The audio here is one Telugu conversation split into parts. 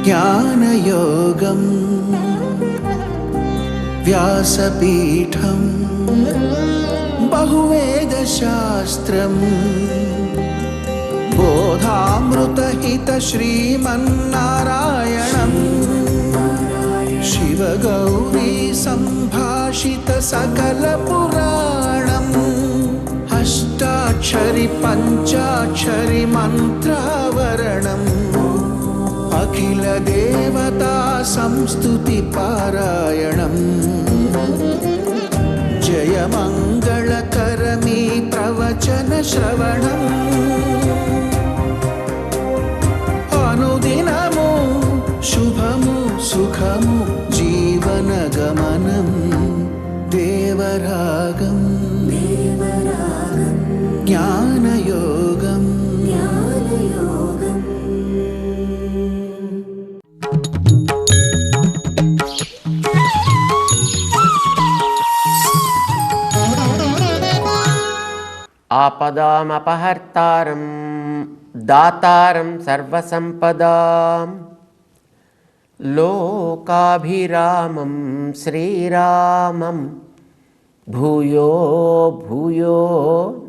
జ్ఞానయోగం వ్యాసపీఠం బహువేదశాస్త్రం బోధామృతహిత శ్రీమన్నారాయణం శివగౌరీ సంభాషిత సకల పురాణం అష్టాక్షరి పంచాక్షరి మంత్రావరణం అఖిల దేవతా సంస్తుతి పారాయణం జయమంగళకరమీ ప్రవచన శ్రవణం అనుదినము శుభము సుఖము జీవన గమనం దేవరాగం జ్ఞానయోగం ఆపదామపహర్తారం దాతారం సర్వసంపదాం లోకాభిరామం శ్రీరామం భూయో భూయో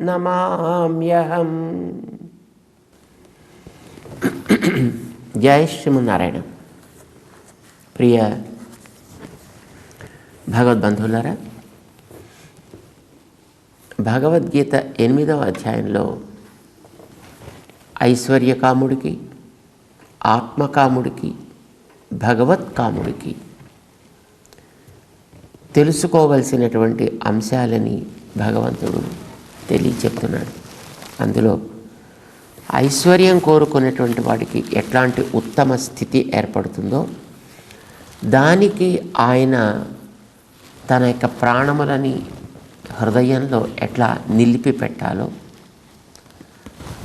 నమామ్యహం. జై శ్రీమన్నారాయణ. ప్రియ భగవద్బంధువులారా, భగవద్గీత 8వ అధ్యాయంలో ఐశ్వర్యకాముడికి, ఆత్మకాముడికి, భగవత్కాముడికి తెలుసుకోవలసినటువంటి అంశాలని భగవంతుడు తెలియచెప్తున్నాడు. అందులో ఐశ్వర్యం కోరుకునేటువంటి వాడికి ఎట్లాంటి ఉత్తమ స్థితి ఏర్పడుతుందో, దానికి ఆయన తన యొక్క ప్రాణములని హృదయంలో ఎట్లా నిలిపి పెట్టాలో,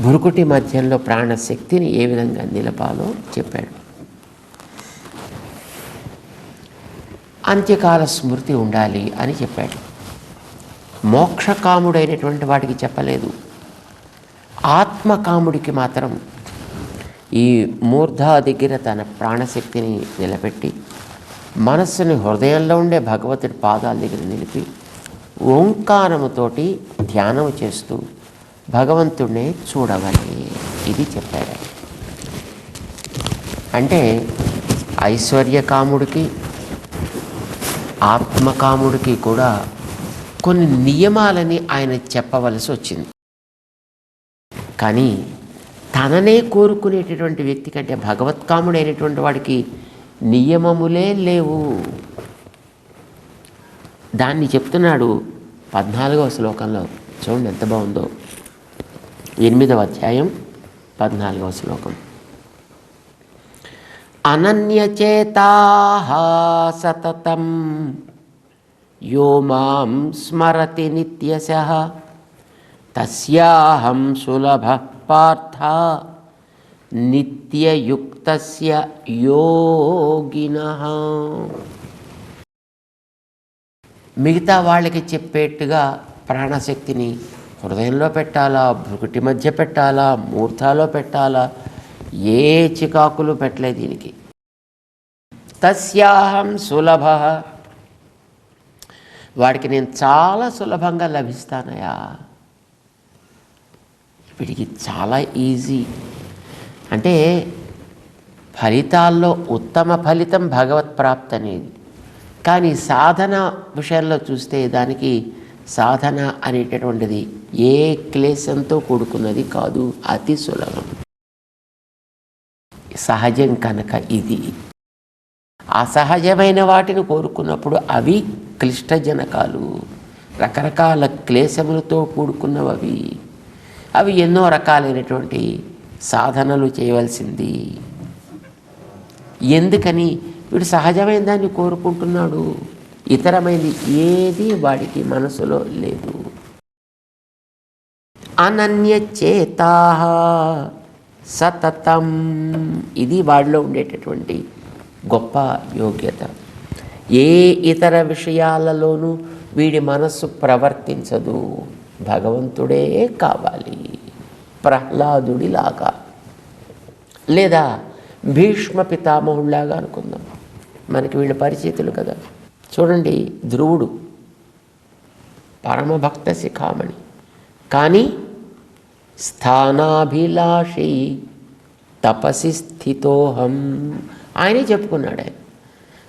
భురుకుటి మధ్యంలో ప్రాణశక్తిని ఏ విధంగా నిలపాలో చెప్పాడు. అంత్యకాల స్మృతి ఉండాలి అని చెప్పాడు. మోక్షకాముడైనటువంటి వాడికి చెప్పలేదు. ఆత్మకాముడికి మాత్రం ఈ మూర్ధ దగ్గర తన ప్రాణశక్తిని నిలబెట్టి మనస్సుని హృదయంలో ఉండే భగవతుడి పాదాల దగ్గర నిలిపి ఓంకారముతోటి ధ్యానం చేస్తూ భగవంతుడిని చూడవాలి. ఇది చెప్పాడు. అంటే ఐశ్వర్యకాముడికి, ఆత్మకాముడికి కూడా కొన్ని నియమాలని ఆయన చెప్పవలసి వచ్చింది. కానీ తననే కోరుకునేటటువంటి వ్యక్తి కంటే భగవత్కాముడైనటువంటి వాడికి నియమములే లేవు. దాన్ని చెప్తున్నాడు 14వ శ్లోకంలో. చూడండి ఎంత బాగుందో. 8వ అధ్యాయం 14వ శ్లోకం. అనన్యచేతాః సతతం యో మాం స్మరతి నిత్యశః తస్యాహం సులభః పార్థ నిత్యయుక్తస్య యోగినః. మిగతా వాళ్ళకి చెప్పేట్టుగా ప్రాణశక్తిని హృదయంలో పెట్టాలా, భృకుటి మధ్య పెట్టాలా, మూర్ధాలో పెట్టాలా, ఏ చికాకులు పెట్టలేదు దీనికి. తస్యాహం సులభ, వాడికి నేను చాలా సులభంగా లభిస్తానయా. వీడికి చాలా ఈజీ. అంటే ఫలితాల్లో ఉత్తమ ఫలితం భగవత్ ప్రాప్తి అనేది. కానీ సాధన విషయంలో చూస్తే దానికి సాధన అనేటటువంటిది ఏ క్లేశంతో కూడుకున్నది కాదు, అతి సులభం, సహజం కనుక. ఇది అసహజమైన వాటిని కోరుకున్నప్పుడు అవి క్లిష్టజనకాలు, రకరకాల క్లేశములతో కూడుకున్నవి. అవి ఎన్నో రకాలైనటువంటి సాధనలు చేయవలసింది. ఎందుకని వీడు సహజమైన దాన్ని కోరుకుంటున్నాడు, ఇతరమైనది ఏది వాడికి మనసులో లేదు. అనన్యచేతాః సతతం, ఇది వాడిలో ఉండేటటువంటి గొప్ప యోగ్యత. ఏ ఇతర విషయాలలోనూ వీడి మనస్సు ప్రవర్తించదు, భగవంతుడే కావాలి. ప్రహ్లాదుడిలాగా, లేదా భీష్మ పితామహుళ్లాగా అనుకుందాం. మనకి వీళ్ళ పరిచితులు కదా. చూడండి, ధ్రువుడు పరమభక్త శిఖామణి, కానీ స్థానాభిలాషి తపసి స్థితోహం. ఆయనే చెప్పుకున్నాడు.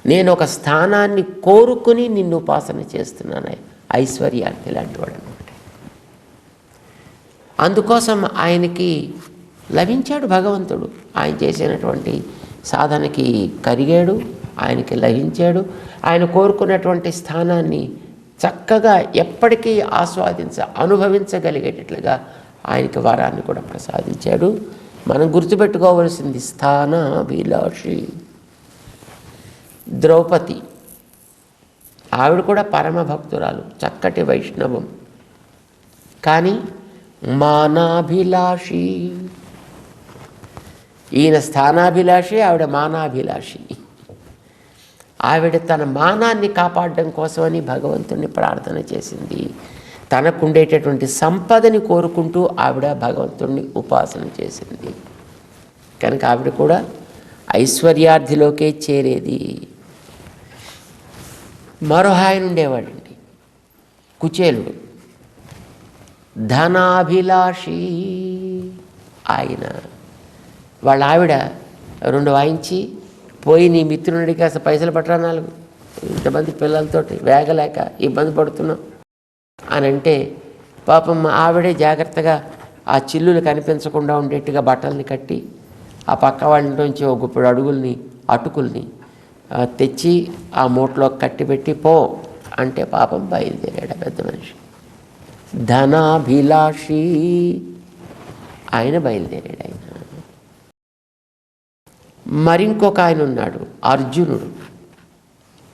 నేను ఒక స్థానాన్ని కోరుకుని నిన్ను ఉపాసన చేస్తున్నాను. ఐశ్వర్యార్థి లాంటి వాడు అనమాట. అందుకోసం ఆయనకి లభించాడు భగవంతుడు. ఆయన చేసినటువంటి సాధనకి కరిగాడు, ఆయనకి లభించాడు. ఆయన కోరుకున్నటువంటి స్థానాన్ని చక్కగా ఎప్పటికీ అనుభవించగలిగేటట్లుగా ఆయనకి వరాన్ని కూడా ప్రసాదించాడు. మనం గుర్తుపెట్టుకోవలసింది స్థానాభిలాషి. ద్రౌపది, ఆవిడ కూడా పరమ భక్తురాలు, చక్కటి వైష్ణవం, కానీ మానాభిలాషి. ఈయన స్థానాభిలాషి, ఆవిడ మానాభిలాషి. ఆవిడ తన మానాన్ని కాపాడడం కోసమని భగవంతుని ప్రార్థన చేసింది. తనకుండేటటువంటి సంపదని కోరుకుంటూ ఆవిడ భగవంతుడిని ఉపాసన చేసింది. కనుక ఆవిడ కూడా ఐశ్వర్యార్థిలోకే చేరేది. మరో ఆయన ఉండేవాడండి, కుచేలుడు, ధనాభిలాషి. ఆయన వాళ్ళ ఆవిడ 2 వాయించి, పోయి నీ మిత్రుడికి అసలు పైసలు పట్టరా 4, ఇంతమంది పిల్లలతోటి వేగలేక ఇబ్బంది పడుతున్నాం అని అంటే, పాపం ఆవిడే జాగ్రత్తగా ఆ చిల్లులు కనిపించకుండా ఉండేట్టుగా బట్టల్ని కట్టి ఆ పక్క వాళ్ళ నుంచి ఒక గుప్పుడు అటుకుల్ని తెచ్చి ఆ మూటలో కట్టిపెట్టి పో అంటే పాపం బయలుదేరాడు పెద్ద మనిషి. ధనాభిలాషి ఆయన బయలుదేరాడు. ఆయన మరింకొక ఆయన ఉన్నాడు, అర్జునుడు.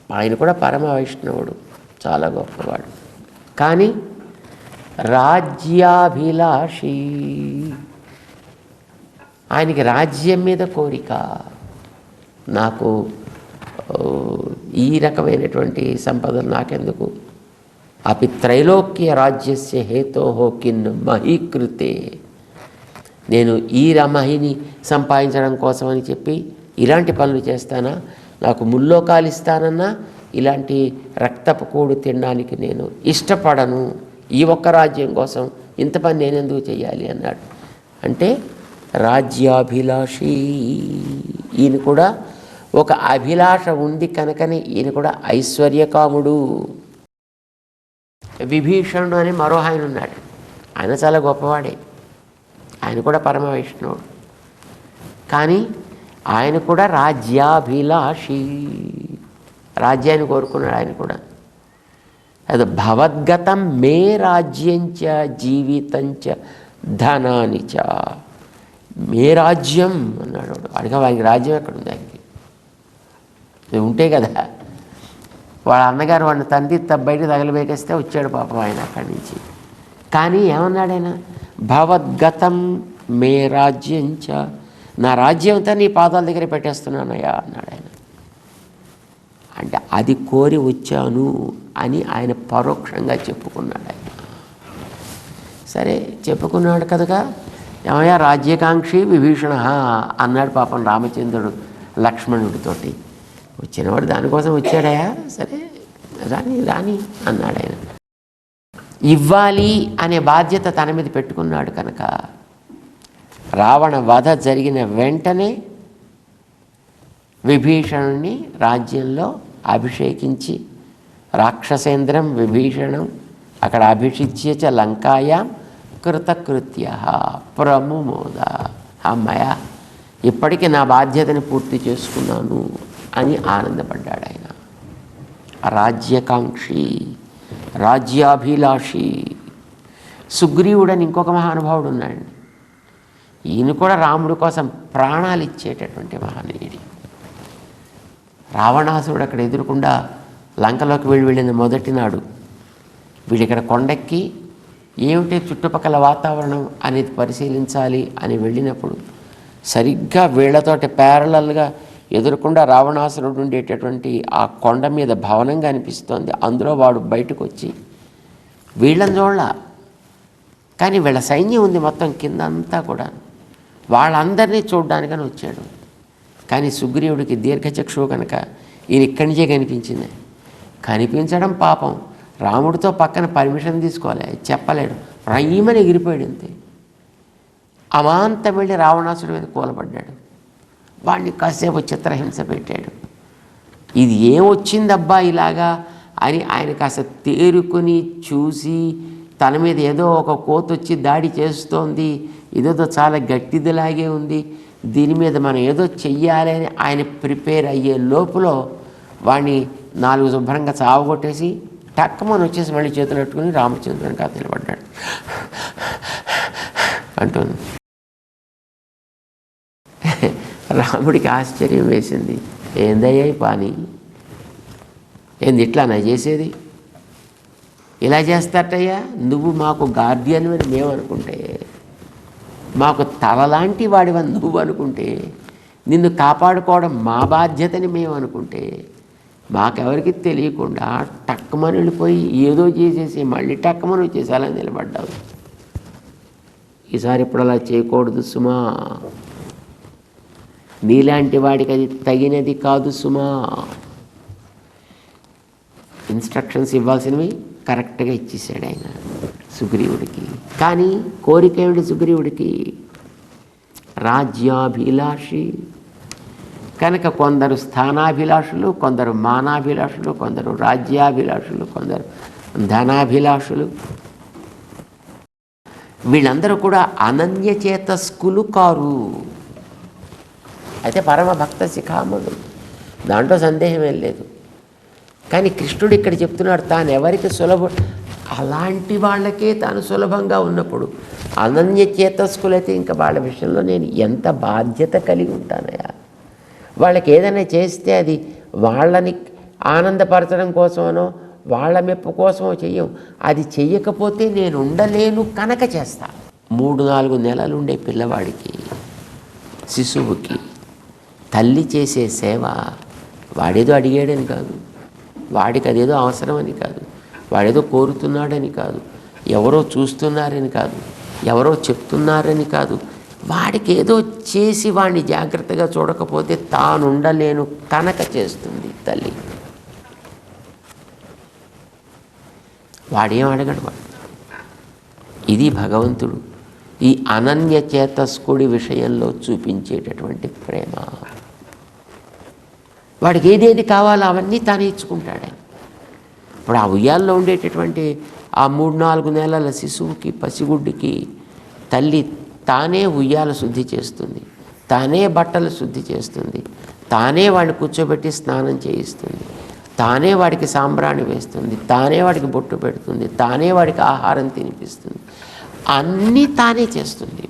ఆయన కూడా పరమ వైష్ణవుడు, చాలా గొప్పవాడు, కానీ రాజ్యాభిలాషి. ఆయనకి రాజ్యం మీద కోరిక. నాకు ఈ రకమైనటువంటి సంపదలు నాకెందుకు, అపి త్రైలోక్య రాజ్యస్య హేతోహో కిన్ మహీకృతే. నేను ఈ మహిని సంపాదించడం కోసమని చెప్పి ఇలాంటి పనులు చేస్తానా? నాకు ముల్లోకాలు ఇస్తానన్నా ఇలాంటి రక్తపు కూడు తినడానికి నేను ఇష్టపడను. ఈ ఒక్క రాజ్యం కోసం ఇంత పని నేనెందుకు చేయాలి అన్నాడు. అంటే రాజ్యాభిలాషి. ఈయన కూడా ఒక అభిలాష ఉంది కనుకనే ఈయన కూడా ఐశ్వర్యకాముడు. విభీషణుడు అని మరో ఆయన ఉన్నాడు. ఆయన చాలా గొప్పవాడే, ఆయన కూడా పరమ వైష్ణవుడు, కానీ ఆయన కూడా రాజ్యాభిలాషి. రాజ్యాన్ని కోరుకున్నాడు ఆయన కూడా. అది భవద్గతం మే రాజ్యంచ జీవితంచ ధనానిచ. మే రాజ్యం అన్నాడు. అడిగా వానికి రాజ్యం ఎక్కడుంది? ఆయనకి ఉంటే కదా. వాళ్ళ అన్నగారు వాడిని తండ్రి బయట తగలబెట్టేస్తే వచ్చాడు పాపం ఆయన అక్కడి నుంచి. కానీ ఏమన్నాడు ఆయన? భవద్గతం మే రాజ్యంచ, నా రాజ్యం అంతా నీ పాదాల దగ్గర పెట్టేస్తున్నానయ్యా అన్నాడు ఆయన. అంటే అది కోరి వచ్చాను అని ఆయన పరోక్షంగా చెప్పుకున్నాడు ఆయన. సరే చెప్పుకున్నాడు కనుక ఏమయ్యా రాజ్యకాంక్షి విభీషణ అన్నాడు పాపం రామచంద్రుడు లక్ష్మణుడితోటి. వచ్చినవాడు దానికోసం వచ్చాడయా, సరే రాని రాని అన్నాడు ఆయన. ఇవ్వాలి అనే బాధ్యత తన మీద పెట్టుకున్నాడు కనుక రావణ వధ జరిగిన వెంటనే విభీషణుని రాజ్యంలో అభిషేకించి రాక్షసేంద్రం విభీషణం అక్కడ అభిషిచ్య చ లంకాయాం కృతకృత్య ప్రముమోద. అమ్మయ్య, ఇప్పటికీ నా బాధ్యతని పూర్తి చేసుకున్నాను అని ఆనందపడ్డాడు ఆయన. రాజ్యకాంక్షి, రాజ్యాభిలాషి. సుగ్రీవుడని ఇంకొక మహానుభావుడు ఉన్నాడు. ఈయన కూడా రాముడి కోసం ప్రాణాలు ఇచ్చేటటువంటి మహనీయుడు. రావణాసురుడు అక్కడ ఎదురకుండా లంకలోకి వెళ్ళిన మొదటి నాడు వీడు ఇక్కడ కొండెక్కి ఏమిటి చుట్టుపక్కల వాతావరణం అనేది పరిశీలించాలి అని వెళ్ళినప్పుడు సరిగ్గా వీళ్లతోటి ప్యారలల్గా ఎదురకుండా రావణాసురుడు ఉండేటటువంటి ఆ కొండ మీద భవనంగా అనిపిస్తోంది. అందులో వాడు బయటకు వచ్చి వీళ్ళని చూడాల, కానీ వీళ్ళ సైన్యం ఉంది మొత్తం కింద అంతా కూడా, వాళ్ళందరినీ చూడ్డానికని వచ్చాడు. కానీ సుగ్రీవుడికి దీర్ఘచక్షువు కనుక ఈయన ఇక్కడి నుంచే కనిపించింది. కనిపించడం పాపం, రాముడితో పక్కన పర్మిషన్ తీసుకోవాలి, చెప్పలేడు, రయ్యమని ఎగిరిపోయాడు అంతే. అమాంతం వెళ్ళి రావణాసుడి మీద కూలబడ్డాడు. వాడిని కాసేపు చిత్రహింస పెట్టాడు. ఇది ఏమొచ్చిందబ్బా ఇలాగా అని ఆయన కాస్త తేరుకొని చూసి, తన మీద ఏదో ఒక కోతొచ్చి దాడి చేస్తోంది, ఇదేదో చాలా గట్టిదిలాగే ఉంది, దీని మీద మనం ఏదో చెయ్యాలి అని ఆయన ప్రిపేర్ అయ్యే లోపల వాడిని 4 శుభ్రంగా చావగొట్టేసి టక్కమని వచ్చేసి మళ్ళీ చేతులు పెట్టుకుని రామచంద్రుని కాదు నిలబడ్డాడు అంటుంది. రాముడికి ఆశ్చర్యం వేసింది. ఏందయ్యా పాని, ఏంది ఇట్లా నా చేసేది, ఇలా చేస్తారటయ్యా, నువ్వు మాకు గార్డియన్ అని మేము అనుకుంటే, మాకు తలలాంటి వాడివని నువ్వు అనుకుంటే, నిన్ను కాపాడుకోవడం మా బాధ్యతని మేము అనుకుంటే, మాకెవరికి తెలియకుండా టక్కమని వెళ్ళిపోయి ఏదో చేసేసి మళ్ళీ టక్కమని వచ్చేసి అలా నిలబడ్డావు. ఈసారి ఇప్పుడు అలా చేయకూడదు సుమా, నీలాంటి వాడికి అది తగినది కాదు సుమా. ఇన్స్ట్రక్షన్స్ ఇవ్వాల్సినవి కరెక్ట్గా ఇచ్చేసాడు ఆయన సుగ్రీవుడికి. కానీ కోరిక ఏమిటి సుగ్రీవుడికి? రాజ్యాభిలాషి కనుక కొందరు స్థానాభిలాషులు, కొందరు మానాభిలాషులు, కొందరు రాజ్యాభిలాషులు, కొందరు ధనాభిలాషులు. వీళ్ళందరూ కూడా అనన్యచేతస్కులు కారు. అయితే పరమ భక్త శిఖామణులు, దాంట్లో సందేహమేం లేదు. కానీ కృష్ణుడు ఇక్కడ చెప్తున్నాడు, తాను ఎవరికి అలాంటి వాళ్ళకే తాను సులభంగా ఉన్నప్పుడు అనన్యచేతస్కులైతే ఇంకా వాళ్ళ విషయంలో నేను ఎంత బాధ్యత కలిగి ఉంటానయా. వాళ్ళకి ఏదైనా చేస్తే అది వాళ్ళని ఆనందపరచడం కోసమనో వాళ్ళ మెప్పు కోసమో చెయ్యం. అది చెయ్యకపోతే నేను ఉండలేను కనుక చేస్తా. 3-4 నెలలు ఉండే పిల్లవాడికి, శిశువుకి తల్లి చేసే సేవ వాడేదో అడిగాడని కాదు, వాడికి అదేదో అవసరమని కాదు, వాడేదో కోరుతున్నాడని కాదు, ఎవరో చూస్తున్నారని కాదు, ఎవరో చెప్తున్నారని కాదు, వాడికి ఏదో చేసి వాడిని జాగ్రత్తగా చూడకపోతే తాను ఉండలేను కనుక చేస్తుంది తల్లి. వాడేం అడగడు వాడు. ఇది భగవంతుడు ఈ అనన్యచేతస్కుడి విషయంలో చూపించేటటువంటి ప్రేమ. వాడికి ఏదేది కావాలో అవన్నీ తానే ఇచ్చుకుంటాడు. ఇప్పుడు ఆ ఉయ్యాల్లో ఉండేటటువంటి ఆ 3-4 నెలల శిశువుకి, పసిగుడ్డికి తల్లి తానే ఉయ్యాల శుద్ధి చేస్తుంది, తానే బట్టలు శుద్ధి చేస్తుంది, తానే వాడిని కూర్చోబెట్టి స్నానం చేయిస్తుంది, తానే వాడికి సాంబ్రాణి వేస్తుంది, తానే వాడికి బొట్టు పెడుతుంది, తానే వాడికి ఆహారం తినిపిస్తుంది, అన్నీ తానే చేస్తుంది.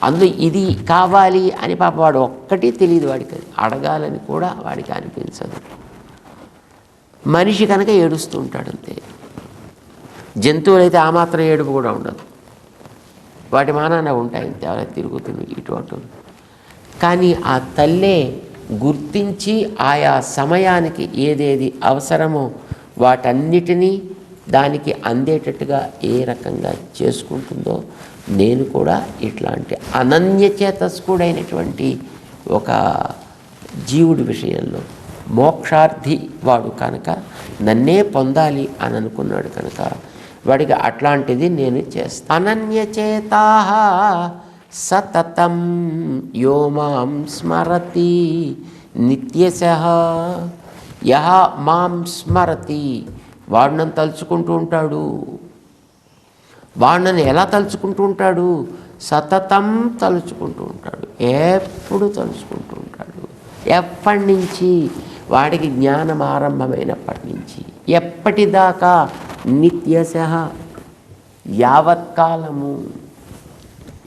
అందులో ఇది కావాలి అని పాప వాడు ఒక్కటి తెలియదు, వాడికి అడగాలని కూడా వాడికి అనిపించదు. మనిషి కనుక ఏడుస్తూ ఉంటాడు అంతే. జంతువులైతే ఆ మాత్రం ఏడుపు కూడా ఉండదు, వాటి మానాన ఉంటాయి అంతే, అలా తిరుగుతుంది ఇటు అటు. కానీ ఆ తల్లే గుర్తించి ఆయా సమయానికి ఏదేది అవసరమో వాటన్నిటినీ దానికి అందేటట్టుగా ఏ రకంగా చేసుకుంటుందో, నేను కూడా ఇట్లాంటి అనన్యచేతస్కుడైనటువంటి ఒక జీవుడి విషయంలో మోక్షార్థి వాడు కనుక నన్నే పొందాలి అని అనుకున్నాడు కనుక వాడికి అట్లాంటిది నేను చేస్తాను. అనన్యచేతా సతతం యో మాం స్మరతి నిత్యశః. యః మాం స్మరతి, వాడు నన్ను తలుచుకుంటూ ఉంటాడు. వాడు నన్ను ఎలా తలుచుకుంటూ ఉంటాడు? సతతం తలుచుకుంటూ ఉంటాడు, ఎప్పుడు తలుచుకుంటూ ఉంటాడు. ఎప్పటి నుంచి? వాడికి జ్ఞానం ఆరంభమైనప్పటి నుంచి. ఎప్పటిదాకా? నిత్యశః, యావత్కాలము.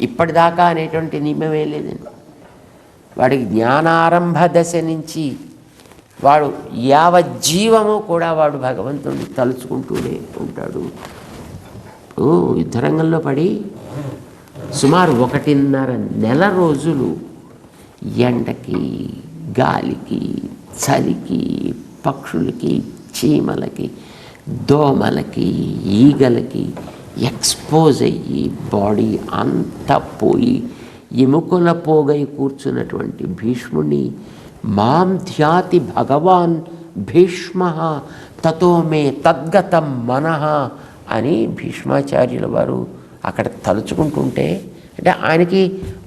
ఇప్పటిదాకా అనేటువంటి నియమమే లేదండి. వాడికి జ్ఞానారంభ దశ నుంచి వాడు యావజ్జీవము కూడా వాడు భగవంతుడిని తలుచుకుంటూనే ఉంటాడు. యుద్ధరంగంలో పడి సుమారు 1.5 నెల రోజులు ఎండకి, గాలికి, చలికి, పక్షులకి, చీమలకి, దోమలకి, ఈగలకి ఎక్స్పోజ్ అయ్యి బాడీ అంతా పోయి ఎముకల పోగై కూర్చున్నటువంటి భీష్ముడిని మాం ధ్యాతి భగవాన్ భీష్మ తతో మే తద్గతం మనః అని భీష్మాచార్యుల వారు అక్కడ తలుచుకుంటుంటే, అంటే ఆయనకి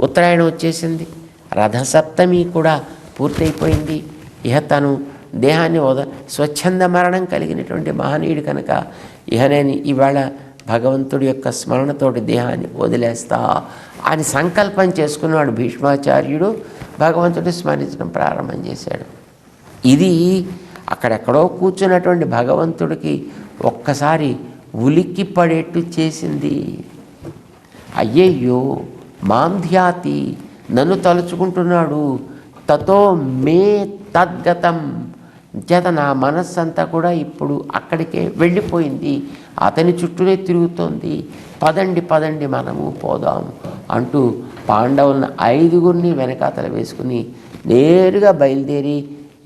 ఉత్తరాయణం వచ్చేసింది, రథసప్తమి కూడా పూర్తయిపోయింది. ఇహ తను దేహాన్ని స్వచ్ఛంద మరణం కలిగినటువంటి మహనీయుడు కనుక ఇహ నేను ఇవాళ భగవంతుడి యొక్క స్మరణతోటి దేహాన్ని వదిలేస్తా అని సంకల్పం చేసుకున్నవాడు భీష్మాచార్యుడు భగవంతుడిని స్మరించడం ప్రారంభం చేశాడు. ఇది అక్కడెక్కడో కూర్చున్నటువంటి భగవంతుడికి ఒక్కసారి ఉలిక్కి పడేట్టు చేసింది. అయ్యయ్యో మాంధ్యాతి, నన్ను తలుచుకుంటున్నాడు, తతో మే తద్గతం, చేత నా మనస్సంతా కూడా ఇప్పుడు అక్కడికే వెళ్ళిపోయింది, అతని చుట్టూనే తిరుగుతోంది, పదండి పదండి మనము పోదాం అంటూ పాండవులను 5గురిని వెనకాతల వేసుకుని నేరుగా బయలుదేరి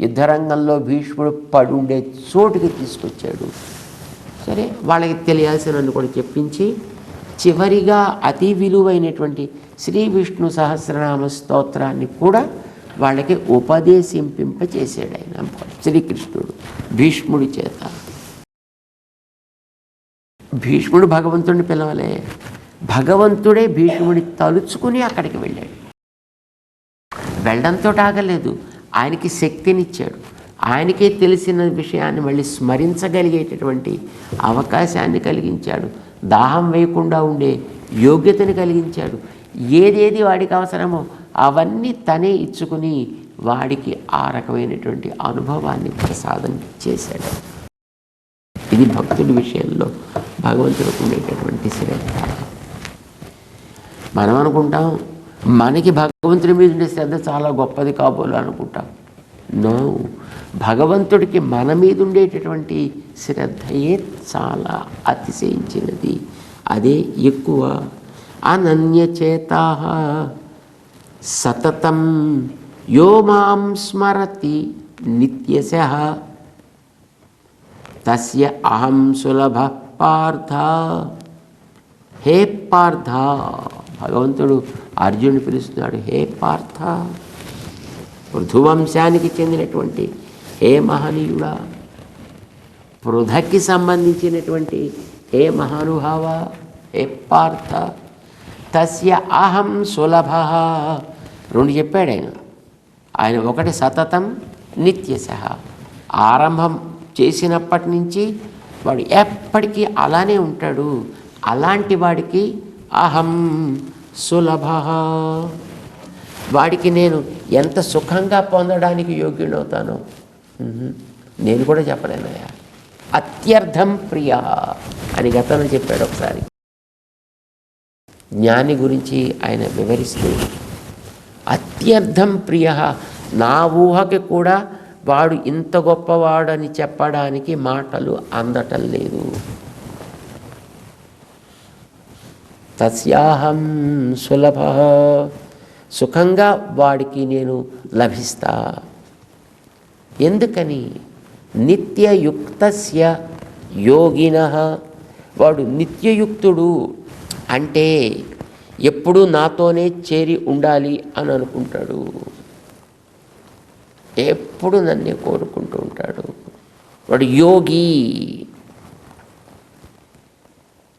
యుద్ధరంగంలో భీష్ముడు పడుండే చోటుకి తీసుకొచ్చాడు. సరే, వాళ్ళకి తెలియాల్సినన్ను కూడా చెప్పించి చివరిగా అతి విలువైనటువంటి శ్రీ విష్ణు సహస్రనామ స్తోత్రాన్ని కూడా వాళ్ళకి ఉపదేశింపింపచేసాడు ఆయన శ్రీకృష్ణుడు భీష్ముడి చేత. భీష్ముడు భగవంతుడిని పిలవలే, భగవంతుడే భీష్ముడి తలుచుకుని అక్కడికి వెళ్ళాడు. వెళ్ళడంతో ఆగలేదు, ఆయనకి శక్తినిచ్చాడు, ఆయనకే తెలిసిన విషయాన్ని మళ్ళీ స్మరించగలిగేటటువంటి అవకాశాన్ని కలిగించాడు, దాహం వేయకుండా ఉండే యోగ్యతని కలిగించాడు. ఏదేది వాడికి అవసరమో అవన్నీ తనే ఇచ్చుకుని వాడికి ఆ రకమైనటువంటి అనుభవాన్ని ప్రసాదం చేశాడు. ఇది భక్తుడి విషయంలో భగవంతుడికి ఉండేటటువంటి శ్రద్ధ. మనం అనుకుంటాం మనకి భగవంతుడి మీద ఉండే శ్రద్ధ చాలా గొప్పది కాబోలు అనుకుంటాం. నో, భగవంతుడికి మన మీద ఉండేటటువంటి శ్రద్ధయే చాలా అతిశయించినది, అదే ఎక్కువ. అనన్యచేతాః సతతం యో మాం స్మరతి నిత్యశః తస్య అహం సులభః పార్థ. హే పార్థ, భగవంతుడు అర్జునుడు పిలుస్తున్నాడు, హే పార్థ, పృథువంశానికి చెందినటువంటి హే మహనీయుడా, పృథకి సంబంధించినటువంటి హే మహానుభావ, హే పార్థ, తస్య అహం సులభ. 2 చెప్పాడు ఆయన. ఒకటి సతతం నిత్యశః, ఆరంభం చేసినప్పటి నుంచి వాడు ఎప్పటికీ అలానే ఉంటాడు, అలాంటి వాడికి అహం సులభ, వాడికి నేను ఎంత సుఖంగా పొందడానికి యోగ్యుడవుతానో నేను కూడా చెప్పలేనయ్యా. అత్యర్థం ప్రియ అని గతంలో చెప్పాడు ఒకసారి. జ్ఞాని గురించి ఆయన వివరిస్తూ అత్యర్థం ప్రియ, నా ఊహకి కూడా వాడు ఇంత గొప్పవాడని చెప్పడానికి మాటలు అందటం లేదు. తస్యాహం సులభ, సుఖంగా వాడికి నేను లభిస్తా. ఎందుకని? నిత్యయుక్తస్య యోగినః, వాడు నిత్యయుక్తుడు అంటే ఎప్పుడూ నాతోనే చేరి ఉండాలి అని అనుకుంటాడు, ఎప్పుడు నన్నే కోరుకుంటూ ఉంటాడు. వాడు యోగి,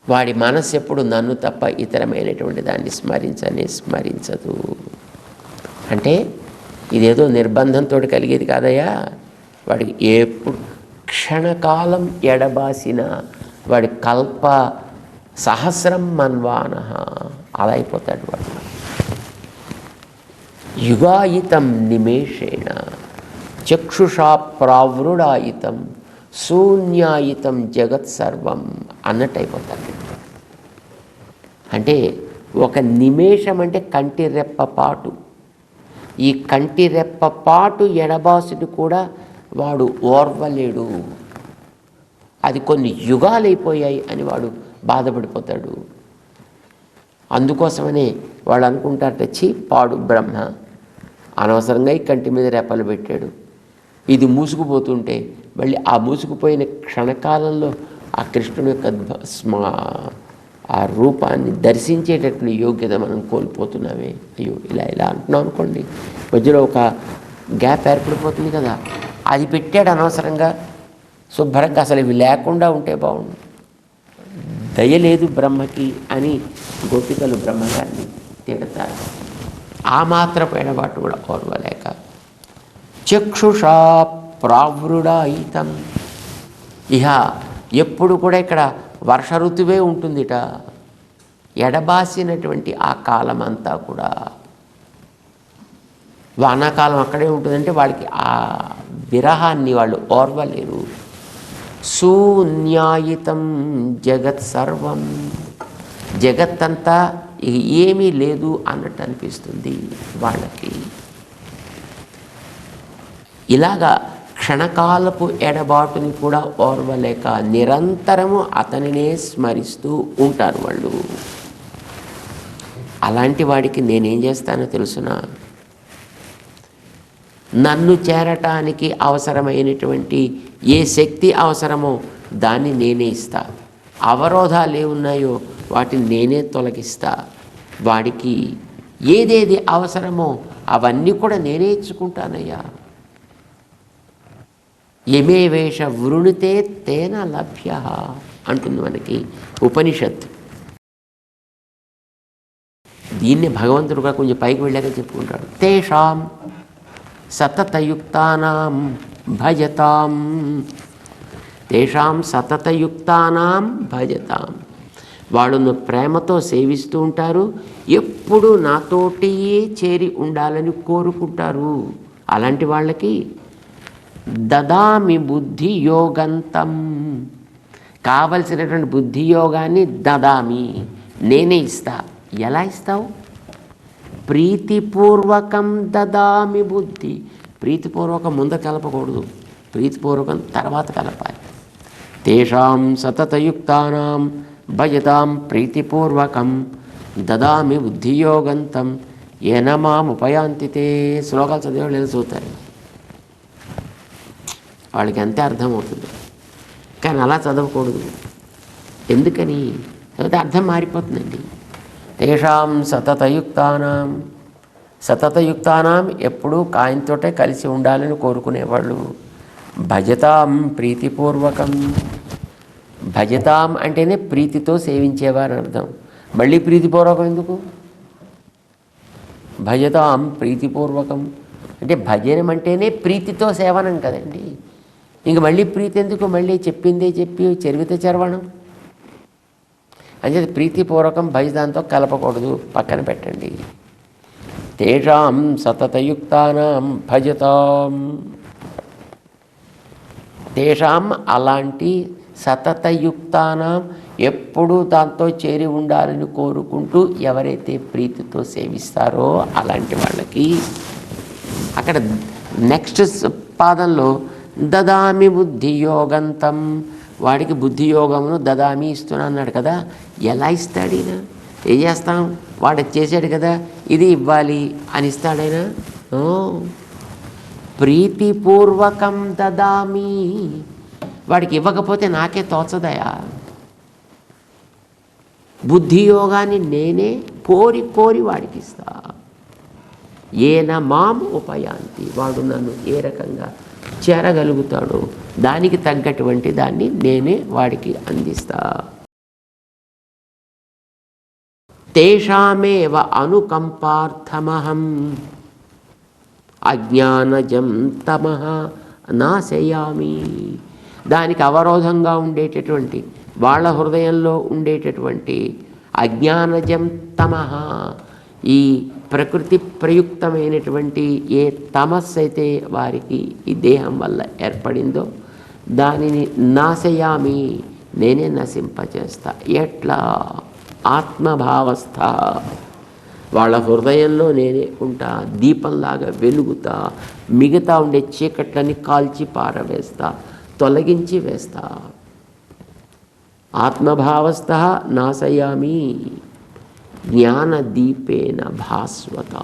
వాడి మనసు ఎప్పుడు నన్ను తప్ప ఇతరమైనటువంటి దాన్ని స్మరించదు. అంటే ఇదేదో నిర్బంధంతో కలిగేది కాదయ్యా. వాడికి ఎప్పుడు క్షణకాలం ఎడబాసిన వాడి కల్ప సహస్రం మన్వాన, అలా అయిపోతాడు వాడు. యుగాయితం నిమేషేణ చక్షుషా ప్రావృడాయితం శూన్యాయితం జగత్ సర్వం అన్నట్టు అయిపోతాడు. అంటే ఒక నిమేషం అంటే కంటి రెప్పపాటు, ఈ కంటి రెప్పపాటు ఎడబాసుడు కూడా వాడు ఓర్వలేడు. అది కొన్ని యుగాలైపోయాయి అని వాడు బాధపడిపోతాడు. అందుకోసమనే వాళ్ళు అనుకుంటారట, ఛీ పాడు బ్రహ్మ అనవసరంగా ఈ కంటి మీద రెప్పలు పెట్టాడు, ఇది మూసుకుపోతుంటే మళ్ళీ ఆ మూసుకుపోయిన క్షణకాలంలో ఆ కృష్ణుని యొక్క ఆ రూపాన్ని దర్శించేటటువంటి యోగ్యత మనం కోల్పోతున్నామే. అయ్యో ఇలా అంటున్నాం అనుకోండి, మధ్యలో ఒక గ్యాప్ ఏర్పడిపోతుంది కదా, అది పెట్టాడు అనవసరంగా. శుభ్రంగా అసలు ఇవి లేకుండా ఉంటే బాగుండు, దయ లేదు బ్రహ్మకి అని గోపికలు బ్రహ్మగారిని తిడతారు. ఆ మాత్రపు ఎడబాటు కూడా ఓర్వలేక చక్షుషా ప్రావృడాయితం. ఇహ ఎప్పుడు కూడా ఇక్కడ వర్ష ఋతువే ఉంటుందిట. ఎడబాసినటువంటి ఆ కాలం అంతా కూడా వానాకాలం అక్కడే ఉంటుందంటే వాళ్ళకి ఆ విరహాన్ని వాళ్ళు ఓర్వలేరు. శూన్యాయితం జగత్ సర్వం, జగత్తంతా ఏమీ లేదు అన్నట్టు అనిపిస్తుంది వాళ్ళకి. ఇలాగా క్షణకాలపు ఎడబాటుని కూడా ఓర్వలేక నిరంతరము అతనినే స్మరిస్తూ ఉంటారు వాళ్ళు. అలాంటి వాడికి నేనేం చేస్తానో తెలుసునా? నన్ను చేరటానికి అవసరమైనటువంటి ఏ శక్తి అవసరమో దాన్ని నేనే ఇస్తా. అవరోధాలు ఏమున్నాయో వాటిని నేనే తొలగిస్తా. వాడికి ఏదేది అవసరమో అవన్నీ కూడా నేనే ఇచ్చుకుంటానయ్యా. యమే వేష వృణితే తేన లభ్య అంటుంది మనకి ఉపనిషత్తు. దీన్ని భగవంతుడుగా కొంచెం పైకి వెళ్ళాక చెప్పుకుంటాడు. తేషాం సతతయుక్తానాం భజతాం, తేషాం సతతయుక్తానాం భజతాం. వాళ్ళను ప్రేమతో సేవిస్తూ ఉంటారు, ఎప్పుడు నాతోటి చేరి ఉండాలని కోరుకుంటారు. అలాంటి వాళ్ళకి దదామి బుద్ధి యోగంతం, కావలసినటువంటి బుద్ధి యోగాన్ని దదామి, నేనే ఇస్తా. ఎలా ఇస్తావు? ప్రీతిపూర్వకం దదామి బుద్ధి. ప్రీతిపూర్వకం ముందు కలపకూడదు, ప్రీతిపూర్వకం తర్వాత కలపాలి. తేషాం సతతయుక్తానాం భజతాం ప్రీతిపూర్వకం దదామి బుద్ధియోగంతం ఏన మాం ఉపయాంతి తే. శ్లోకాలు చదివేవాళ్ళు ఎలా చదువుతారు, వాళ్ళకి అంతే అర్థమవుతుంది. కానీ అలా చదవకూడదు. ఎందుకని? చదివితే అర్థం మారిపోతుందండి. తేషాం సతతయుక్తానాం, సతతయుక్తానాం ఎప్పుడూ కాయంతోటే కలిసి ఉండాలని కోరుకునేవాళ్ళు. భజతాం ప్రీతిపూర్వకం, భజతాం అంటేనే ప్రీతితో సేవించేవారు అర్థం. మళ్ళీ ప్రీతిపూర్వకం ఎందుకు? భజతాం ప్రీతిపూర్వకం అంటే భజనం అంటేనే ప్రీతితో సేవనం కదండి. ఇంక మళ్ళీ ప్రీతి ఎందుకు? మళ్ళీ చెప్పిందే చెప్పి చరివిత చరవణం అంటే ప్రీతిపూర్వకం భజదాంతో కలపకూడదు, పక్కన పెట్టండి. తేషాం సతతయుక్తానాం భజతాం, తేషాం అలాంటి సతతయుక్తానాం ఎప్పుడూ దాంతో చేరి ఉండాలని కోరుకుంటూ ఎవరైతే ప్రీతితో సేవిస్తారో అలాంటి వాళ్ళకి అక్కడ నెక్స్ట్ పాదంలో దదామి బుద్ధియోగంతం, వాడికి బుద్ధియోగమును దదామి ఇస్తున్నా అన్నాడు కదా. ఎలా ఇస్తాడు ఈయన? ఏం చేస్తాం? వాడు చేశాడు కదా, ఇది ఇవ్వాలి అని ఇస్తాడైనా? ప్రీతిపూర్వకం దదామి. వాడికి ఇవ్వకపోతే నాకే తోచదయా. బుద్ధియోగాన్ని నేనే కోరి కోరి వాడికి ఇస్తా. ఏన మాం ఉపయాంతి, వాడు నన్ను ఏ రకంగా చేరగలుగుతాడో దానికి తగ్గటువంటి దాన్ని నేనే వాడికి అందిస్తా. తేషామేవ అనుకంపార్థమహం అజ్ఞానజం తమః నాశయామి. దానికి అవరోధంగా ఉండేటటువంటి వాళ్ళ హృదయంలో ఉండేటటువంటి అజ్ఞానజం తమః, ఈ ప్రకృతి ప్రయుక్తమైనటువంటి ఏ తమస్సు అయితే వారికి ఈ దేహం వల్ల ఏర్పడిందో దానిని నాశయామి, నేనే నశింపచేస్తా. ఎట్లా? ఆత్మభావస్థ, వాళ్ళ హృదయంలో నేనే ఉంటా, దీపంలాగా వెలుగుతా, మిగతా ఉండే చీకట్లని కాల్చి పారవేస్తా, తొలగించి వేస్తా. ఆత్మభావస్థ నాశయామి జ్ఞానదీపేన భాస్వత.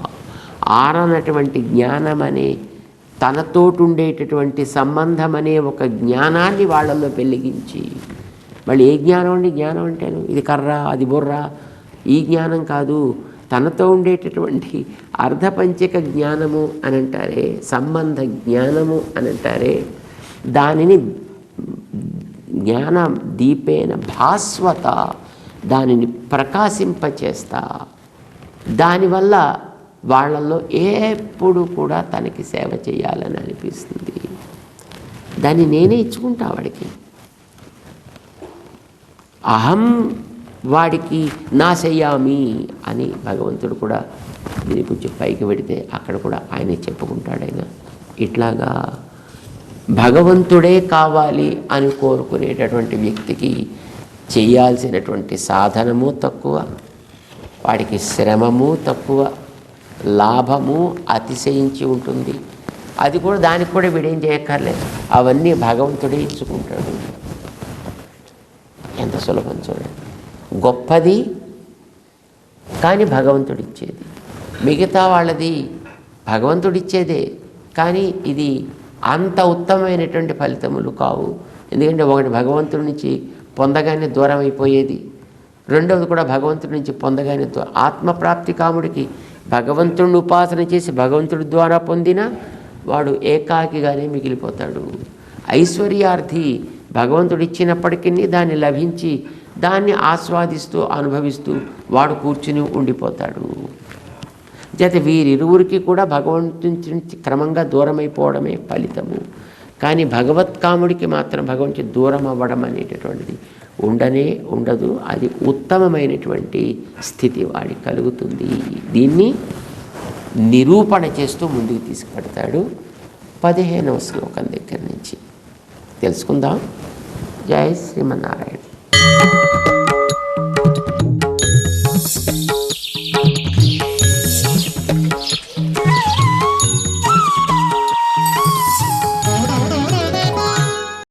ఆరనటువంటి జ్ఞానమనే తనతోటుండేటటువంటి సంబంధమనే ఒక జ్ఞానాన్ని వాళ్ళలో వెలిగించి మళ్ళీ ఏ జ్ఞానం అండి? జ్ఞానం అంటేను ఇది కర్ర, అది బుర్ర, ఈ జ్ఞానం కాదు. తనతో ఉండేటటువంటి అర్ధపంచక జ్ఞానము అని అంటారే, సంబంధ జ్ఞానము అని అంటారే, దానిని జ్ఞాన దీపేన భాస్వత, దానిని ప్రకాశింపచేస్తా. దానివల్ల వాళ్ళల్లో ఎప్పుడు కూడా తనకి సేవ చేయాలని అనిపిస్తుంది. దాన్ని నేనే ఇచ్చుకుంటా వాడికి. అహం వాడికి నాశయామి అని భగవంతుడు కూడా దీని కొంచెం పైకి పెడితే అక్కడ కూడా ఆయనే చెప్పుకుంటాడు. ఆయన ఇట్లాగా భగవంతుడే కావాలి అని కోరుకునేటటువంటి వ్యక్తికి చేయాల్సినటువంటి సాధనము తక్కువ, వాడికి శ్రమము తక్కువ, లాభము అతిశయించి ఉంటుంది. అది కూడా దానికి కూడా వీడేం చేయక్కర్లేదు, అవన్నీ భగవంతుడే ఇచ్చుకుంటాడు. ఎంత సులభం చూడండి. గొప్పది కానీ భగవంతుడిచ్చేది, మిగతా వాళ్ళది భగవంతుడిచ్చేదే కానీ ఇది అంత ఉత్తమమైనటువంటి ఫలితములు కావు. ఎందుకంటే ఒకటి భగవంతుడి నుంచి పొందగానే దూరం అయిపోయేది, రెండవది కూడా భగవంతుడి నుంచి పొందగానే ఆత్మప్రాప్తి కాముడికి భగవంతుడిని ఉపాసన చేసి భగవంతుడి ద్వారా పొందిన వాడు ఏకాకిగానే మిగిలిపోతాడు. ఐశ్వర్యార్థి భగవంతుడు ఇచ్చినప్పటికీ దాన్ని లభించి దాన్ని ఆస్వాదిస్తూ అనుభవిస్తూ వాడు కూర్చుని ఉండిపోతాడు. జత వీరిరువురికి కూడా భగవంతుని నుంచి క్రమంగా దూరం అయిపోవడమే ఫలితము. కానీ భగవత్కాముడికి మాత్రం భగవంతుడి దూరం అవ్వడం అనేటటువంటిది ఉండదు. అది ఉత్తమమైనటువంటి స్థితి వాడికి కలుగుతుంది. దీన్ని నిరూపణ చేస్తూ ముందుకు తీసుకెడతాడు 15వ శ్లోకం దగ్గర నుంచి. తెలుసుకుందాం. జై శ్రీమన్నారాయణ.